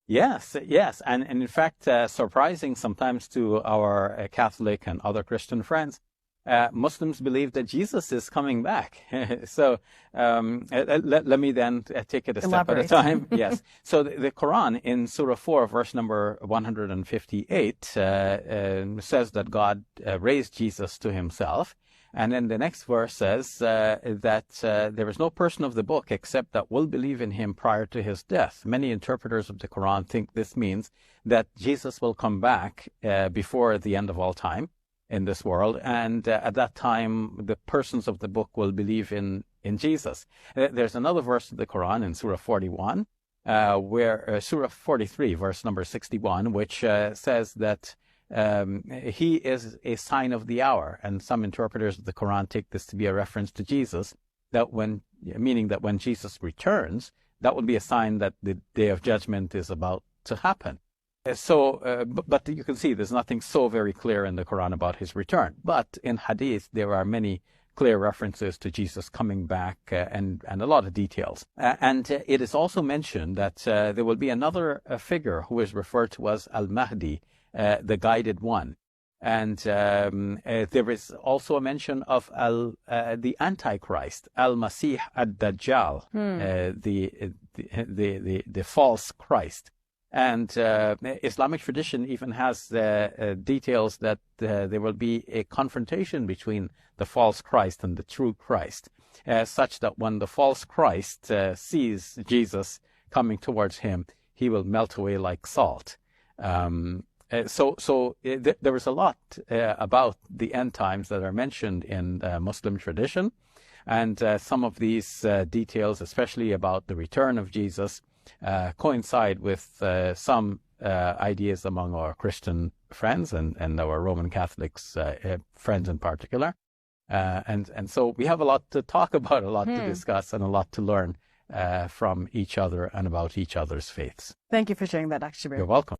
Yes, yes. And in fact, surprising sometimes to our Catholic and other Christian friends, Muslims believe that Jesus is coming back. So let me then take it a step at a time. Yes. So the Quran in Surah 4, verse number 158, says that God raised Jesus to himself. And then the next verse says that there is no person of the book except that will believe in him prior to his death. Many interpreters of the Quran think this means that Jesus will come back before the end of all time in this world. And at that time, the persons of the book will believe in Jesus. There's another verse of the Quran in Surah 41, Surah 43, verse number 61, which says that he is a sign of the hour, and some interpreters of the Quran take this to be a reference to Jesus, meaning that when Jesus returns, that will be a sign that the day of judgment is about to happen. But you can see there's nothing so very clear in the Quran about his return. But in Hadith, there are many clear references to Jesus coming back and a lot of details. And it is also mentioned that there will be another figure who is referred to as Al-Mahdi, the guided one. And there is also a mention of the Antichrist, Al-Masih ad-Dajjal, the false Christ. And Islamic tradition even has details that there will be a confrontation between the false Christ and the true Christ, such that when the false Christ sees Jesus coming towards him, he will melt away like salt. So there is a lot about the end times that are mentioned in Muslim tradition, and some of these details, especially about the return of Jesus, coincide with some ideas among our Christian friends and our Roman Catholics friends in particular. And so we have a lot to talk about, a lot to discuss, and a lot to learn from each other and about each other's faiths. Thank you for sharing that, Dr. Shabir. You're welcome.